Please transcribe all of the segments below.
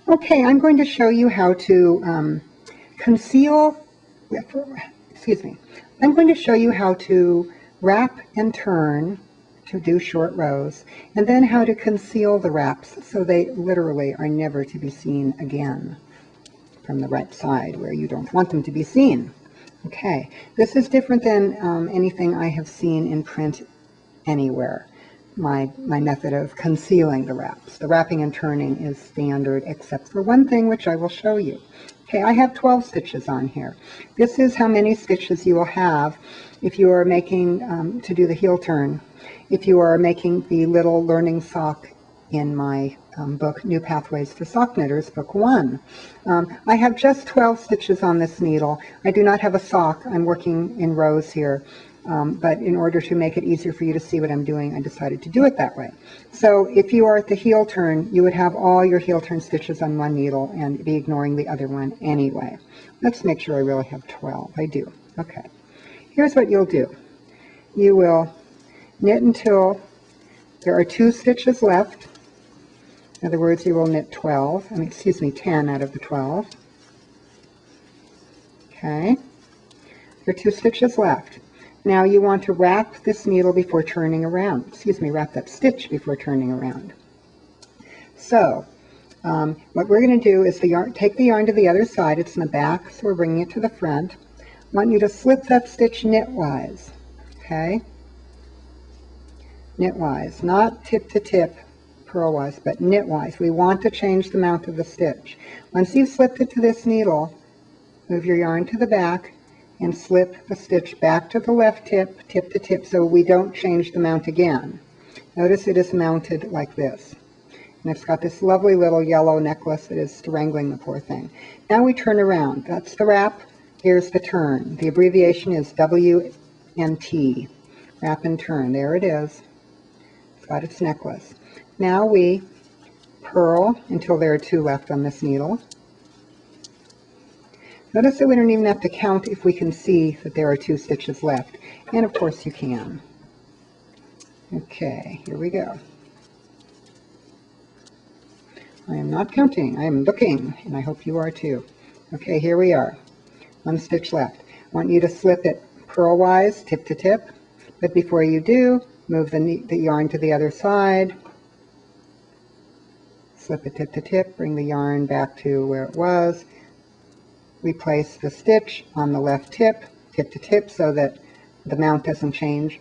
Okay, I'm going to show you how to conceal, excuse me, I'm going to show you how to wrap and turn to do short rows, and then how to conceal the wraps so they literally are never to be seen again from the right side where you don't want them to be seen. Okay, this is different than anything I have seen in print anywhere. My method of concealing the wraps. The wrapping and turning is standard except for one thing, which I will show you. Okay, I have 12 stitches on here. This is how many stitches you will have if you are making, to do the heel turn, if you are making the little learning sock in my book, New Pathways for Sock Knitters, Book 1. I have just 12 stitches on this needle. I do not have a sock. I'm working in rows here. But in order to make it easier for you to see what I'm doing, I decided to do it that way. So if you are at the heel turn, you would have all your heel turn stitches on one needle and be ignoring the other one anyway. Let's make sure I really have 12. I do. Okay. Here's what you'll do. You will knit until there are 2 stitches left. In other words, you will knit 10 out of the 12. Okay. There are 2 stitches left. Now you want to wrap this needle before turning around. Wrap that stitch before turning around. So what we're going to do is take the yarn to the other side. It's in the back, so we're bringing it to the front. I want you to slip that stitch knitwise. Okay? Knitwise, not tip to tip, purlwise, but knitwise. We want to change the mount of the stitch. Once you've slipped it to this needle, move your yarn to the back and slip the stitch back to the left tip, tip to tip, so we don't change the mount again. Notice it is mounted like this. And it's got this lovely little yellow necklace that is strangling the poor thing. Now we turn around. That's the wrap. Here's the turn. The abbreviation is WNT. Wrap and turn. There it is. It's got its necklace. Now we purl until there are 2 left on this needle. Notice that we don't even have to count if we can see that there are 2 stitches left. And of course you can. Okay, here we go. I am not counting, I am looking, and I hope you are too. Okay, here we are. 1 stitch left. I want you to slip it purlwise, tip to tip, but before you do, move the yarn to the other side. Slip it tip to tip, bring the yarn back to where it was. We place the stitch on the left tip, tip to tip, so that the mount doesn't change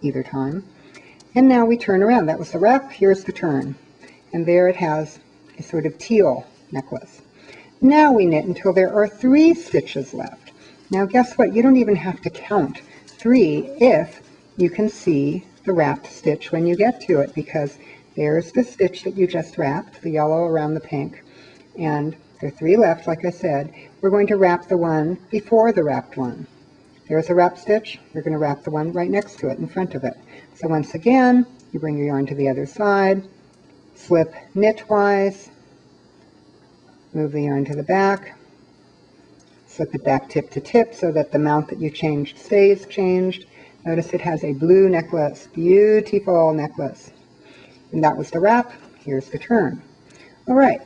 either time. And now we turn around. That was the wrap. Here's the turn. And there it has a sort of teal necklace. Now we knit until there are 3 stitches left. Now guess what? You don't even have to count 3 if you can see the wrapped stitch when you get to it, because there's the stitch that you just wrapped, the yellow around the pink, and there are 3 left, like I said. We're going to wrap the one before the wrapped one. There's a wrap stitch. We're going to wrap the one right next to it, in front of it. So once again, you bring your yarn to the other side, slip knitwise, move the yarn to the back, slip it back tip to tip so that the mount that you changed stays changed. Notice it has a blue necklace, beautiful necklace. And that was the wrap. Here's the turn. All right.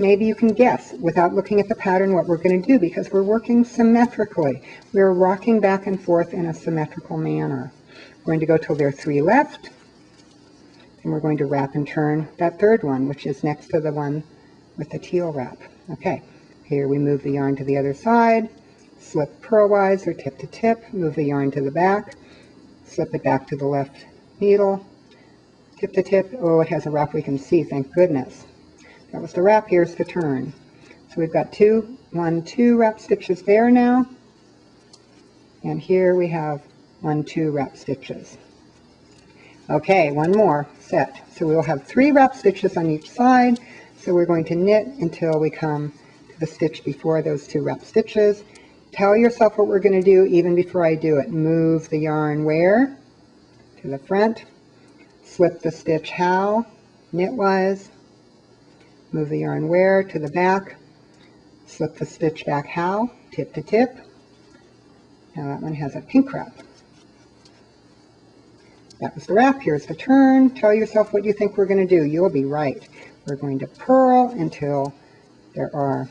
Maybe you can guess, without looking at the pattern, what we're going to do, because we're working symmetrically. We're rocking back and forth in a symmetrical manner. We're going to go till there are 3 left, and we're going to wrap and turn that 3rd one, which is next to the one with the teal wrap. Okay, here we move the yarn to the other side, slip purlwise or tip to tip, move the yarn to the back, slip it back to the left needle, tip to tip. Oh, it has a wrap we can see, thank goodness. That was the wrap. Here's the turn. So we've got 2 wrap stitches there now. And here we have 1, 2 wrap stitches. Okay, one more set. So we'll have 3 wrap stitches on each side. So we're going to knit until we come to the stitch before those 2 wrap stitches. Tell yourself what we're going to do even before I do it. Move the yarn where? To the front. Slip the stitch how? Knitwise. Move the yarn where? To the back. Slip the stitch back how? Tip to tip. Now that one has a pink wrap. That was the wrap. Here's the turn. Tell yourself what you think we're going to do. You'll be right. We're going to purl until There are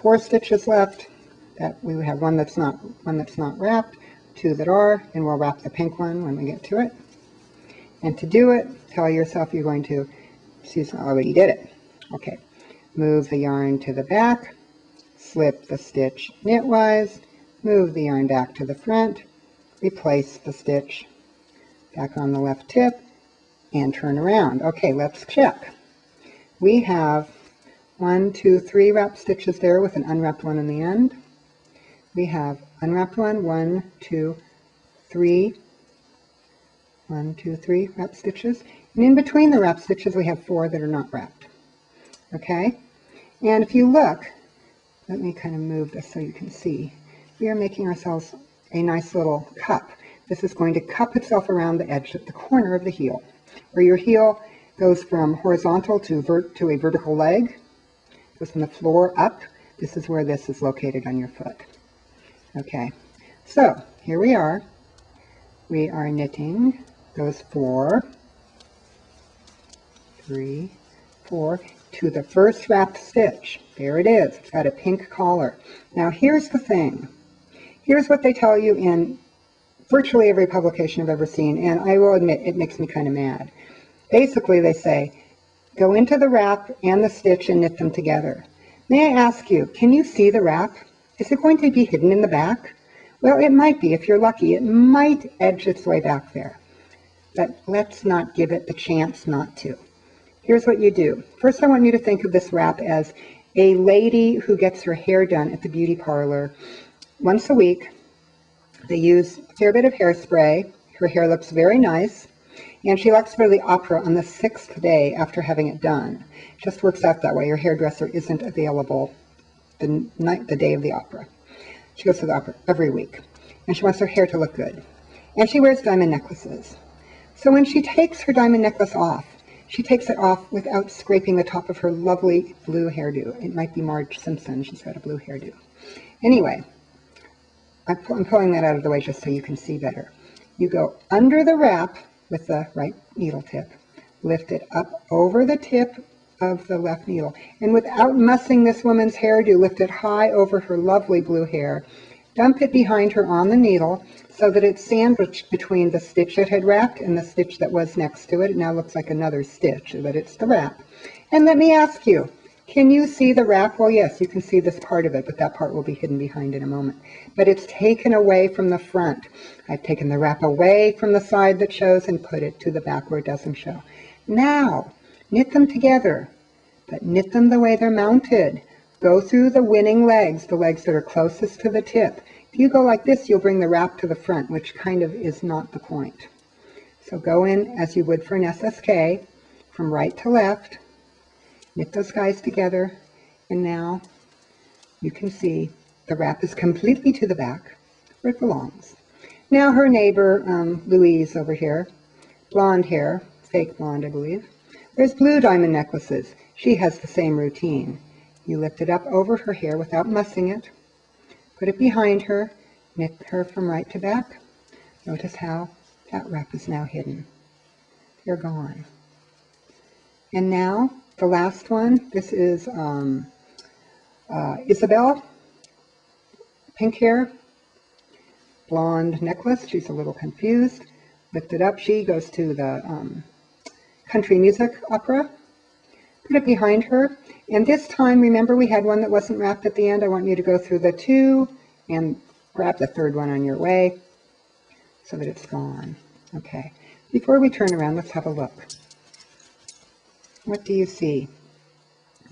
4 stitches left. That we have one that's not wrapped, 2 that are, and we'll wrap the pink one when we get to it. And to do it, tell yourself you're going to, Susan already did it. Okay, move the yarn to the back, slip the stitch knitwise, move the yarn back to the front, replace the stitch back on the left tip, and turn around. Okay, let's check. We have 1, 2, 3 wrapped stitches there with an unwrapped one in the end. We have unwrapped one, 1, 2, 3, 1, 2, 3 wrapped stitches. And in between the wrapped stitches, we have 4 that are not wrapped. Okay? And if you look, let me kind of move this so you can see. We are making ourselves a nice little cup. This is going to cup itself around the edge at the corner of the heel, where your heel goes from horizontal to a vertical leg, goes from the floor up. This is where this is located on your foot. Okay, so here we are. We are knitting those 4, 3, 4 to the first wrapped stitch. There it is. It's got a pink collar. Now here's the thing. Here's what they tell you in virtually every publication I've ever seen, and I will admit it makes me kind of mad. Basically they say, go into the wrap and the stitch and knit them together. May I ask you, can you see the wrap? Is it going to be hidden in the back? Well, it might be. If you're lucky, it might edge its way back there. But let's not give it the chance not to. Here's what you do. First, I want you to think of this wrap as a lady who gets her hair done at the beauty parlor once a week. They use a fair bit of hairspray. Her hair looks very nice. And she looks for the opera on the 6th day after having it done. It just works out that way. Your hairdresser isn't available the day of the opera. She goes to the opera every week. And she wants her hair to look good. And she wears diamond necklaces. So when she takes her diamond necklace off, she takes it off without scraping the top of her lovely blue hairdo. It might be Marge Simpson. She's got a blue hairdo. Anyway, I'm pulling that out of the way just so you can see better. You go under the wrap with the right needle tip, lift it up over the tip of the left needle, and without mussing this woman's hairdo, lift it high over her lovely blue hair, dump it behind her on the needle so that it's sandwiched between the stitch it had wrapped and the stitch that was next to it. It now looks like another stitch, but it's the wrap. And let me ask you, can you see the wrap? Well, yes, you can see this part of it, but that part will be hidden behind in a moment. But it's taken away from the front. I've taken the wrap away from the side that shows and put it to the back where it doesn't show. Now, knit them together, but knit them the way they're mounted. Go through the winning legs, the legs that are closest to the tip. If you go like this, you'll bring the wrap to the front, which kind of is not the point. So go in as you would for an SSK, from right to left. Knit those guys together, and now you can see the wrap is completely to the back where it belongs. Now her neighbor, Louise over here, blonde hair, fake blonde I believe, there's blue diamond necklaces. She has the same routine. You lift it up over her hair without mussing it, put it behind her, knit her from right to back. Notice how that wrap is now hidden. They're gone. And now the last one, this is Isabel, pink hair, blonde necklace. She's a little confused. Lift it up. She goes to the country music opera. Put it behind her. And this time, remember we had one that wasn't wrapped at the end. I want you to go through the 2 and grab the 3rd one on your way so that it's gone. Okay. Before we turn around, let's have a look. What do you see?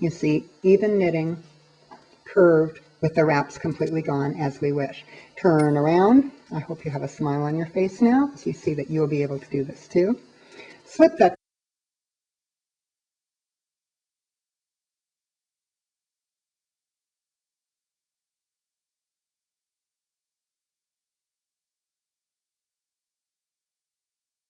You see even knitting, curved, with the wraps completely gone as we wish. Turn around. I hope you have a smile on your face now, so you see that you'll be able to do this too. Slip that